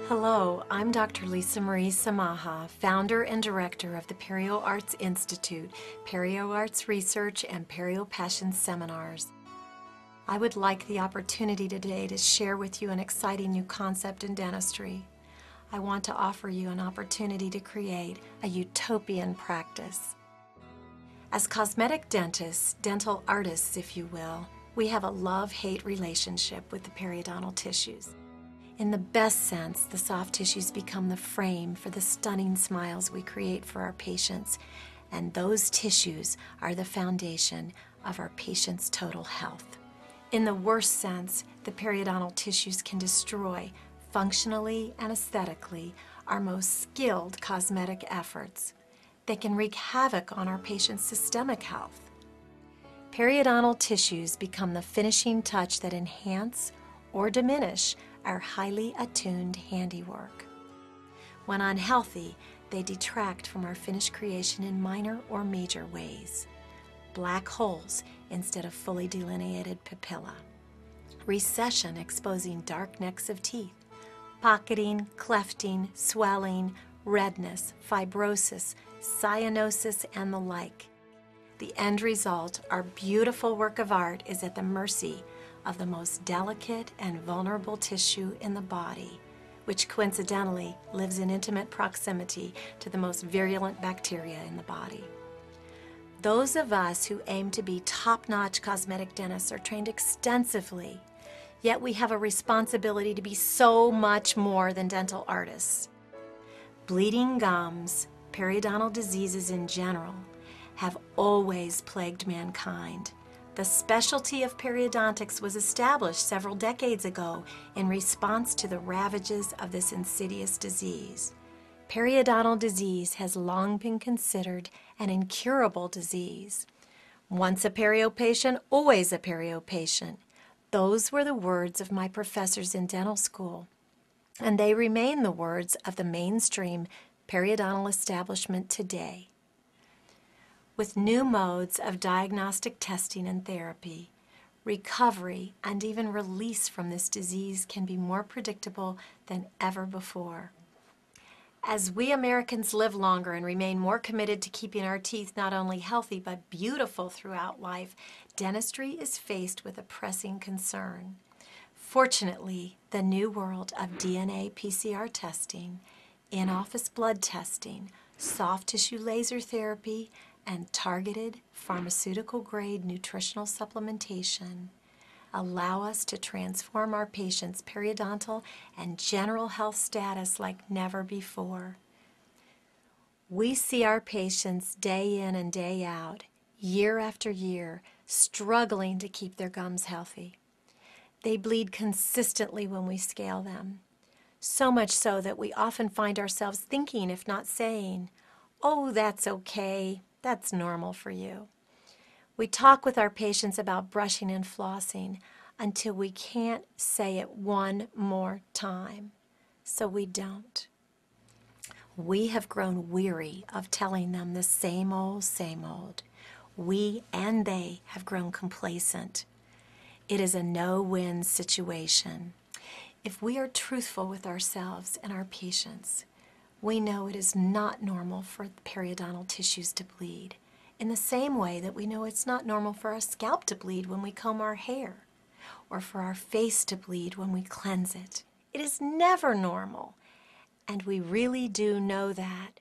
Hello, I'm Dr. Lisa Marie Samaha, founder and director of the Perio Arts Institute, Perio Arts Research, and Perio Passion Seminars. I would like the opportunity today to share with you an exciting new concept in dentistry. I want to offer you an opportunity to create a utopian practice. As cosmetic dentists, dental artists if you will, we have a love-hate relationship with the periodontal tissues. In the best sense, the soft tissues become the frame for the stunning smiles we create for our patients, and those tissues are the foundation of our patients' total health. In the worst sense, the periodontal tissues can destroy, functionally and aesthetically, our most skilled cosmetic efforts. They can wreak havoc on our patients' systemic health. Periodontal tissues become the finishing touch that enhance or diminish our highly attuned handiwork. When unhealthy, they detract from our finished creation in minor or major ways. Black holes instead of fully delineated papilla. Recession exposing dark necks of teeth. Pocketing, clefting, swelling, redness, fibrosis, cyanosis, and the like. The end result, our beautiful work of art, is at the mercy of the most delicate and vulnerable tissue in the body, which coincidentally lives in intimate proximity to the most virulent bacteria in the body. Those of us who aim to be top-notch cosmetic dentists are trained extensively, yet we have a responsibility to be so much more than dental artists. Bleeding gums, periodontal diseases in general, have always plagued mankind. The specialty of periodontics was established several decades ago in response to the ravages of this insidious disease. Periodontal disease has long been considered an incurable disease. Once a perio patient, always a perio patient. Those were the words of my professors in dental school, and they remain the words of the mainstream periodontal establishment today. With new modes of diagnostic testing and therapy, recovery and even release from this disease can be more predictable than ever before. As we Americans live longer and remain more committed to keeping our teeth not only healthy but beautiful throughout life, dentistry is faced with a pressing concern. Fortunately, the new world of DNA PCR testing, in-office blood testing, soft tissue laser therapy, and targeted pharmaceutical-grade nutritional supplementation allow us to transform our patients' periodontal and general health status like never before. We see our patients day in and day out, year after year, struggling to keep their gums healthy. They bleed consistently when we scale them, so much so that we often find ourselves thinking, if not saying, "Oh, that's okay. That's normal for you." We talk with our patients about brushing and flossing until we can't say it one more time, so we don't. We have grown weary of telling them the same old, same old. We and they have grown complacent. It is a no-win situation. If we are truthful with ourselves and our patients, we know it is not normal for periodontal tissues to bleed, in the same way that we know it's not normal for our scalp to bleed when we comb our hair, or for our face to bleed when we cleanse it. It is never normal, and we really do know that.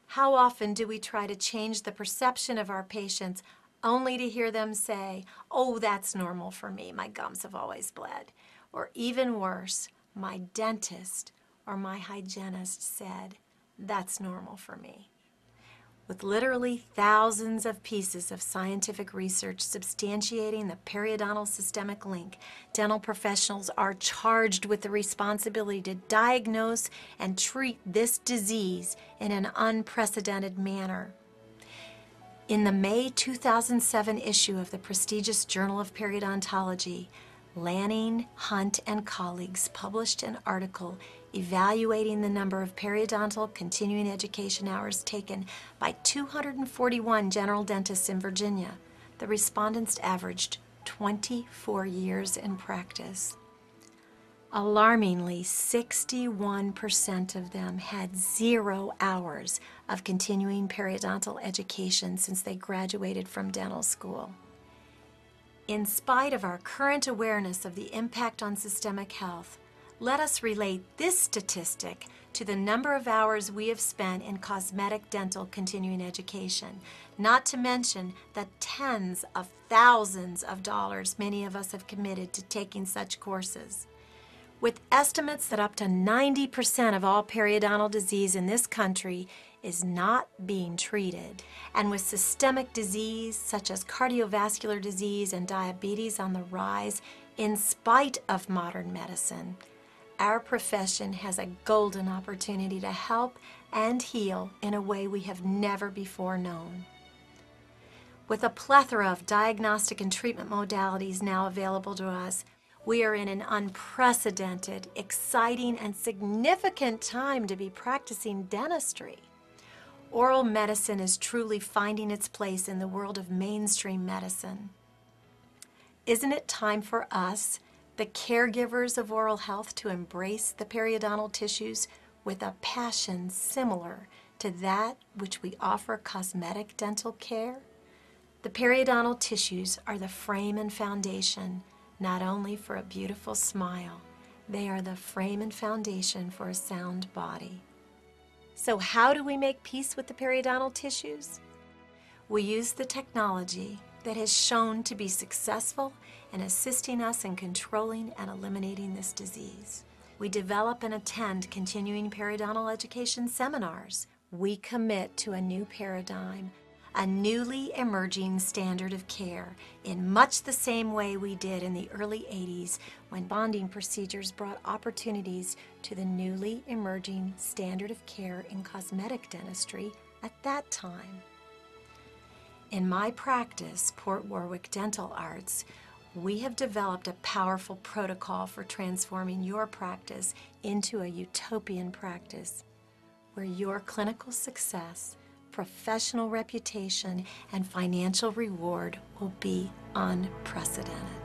How often do we try to change the perception of our patients only to hear them say, "Oh, that's normal for me, my gums have always bled," or even worse, "My dentist or my hygienist said, that's normal for me." With literally thousands of pieces of scientific research substantiating the periodontal systemic link, dental professionals are charged with the responsibility to diagnose and treat this disease in an unprecedented manner. In the May 2007 issue of the prestigious Journal of Periodontology, Lanning, Hunt, and colleagues published an article evaluating the number of periodontal continuing education hours taken by 241 general dentists in Virginia. The respondents averaged 24 years in practice. Alarmingly, 61% of them had 0 hours of continuing periodontal education since they graduated from dental school. In spite of our current awareness of the impact on systemic health, let us relate this statistic to the number of hours we have spent in cosmetic dental continuing education, not to mention the tens of thousands of dollars many of us have committed to taking such courses. With estimates that up to 90% of all periodontal disease in this country is not being treated, and with systemic disease such as cardiovascular disease and diabetes on the rise in spite of modern medicine, our profession has a golden opportunity to help and heal in a way we have never before known. With a plethora of diagnostic and treatment modalities now available to us, we are in an unprecedented, exciting, and significant time to be practicing dentistry. Oral medicine is truly finding its place in the world of mainstream medicine. Isn't it time for us, the caregivers of oral health, to embrace the periodontal tissues with a passion similar to that which we offer cosmetic dental care? The periodontal tissues are the frame and foundation not only for a beautiful smile, they are the frame and foundation for a sound body. So how do we make peace with the periodontal tissues? We use the technology that has shown to be successful in assisting us in controlling and eliminating this disease. We develop and attend continuing periodontal education seminars. We commit to a new paradigm, a newly emerging standard of care, in much the same way we did in the early 80s when bonding procedures brought opportunities to the newly emerging standard of care in cosmetic dentistry at that time. In my practice, Port Warwick Dental Arts, we have developed a powerful protocol for transforming your practice into a utopian practice where your clinical success, professional reputation, and financial reward will be unprecedented.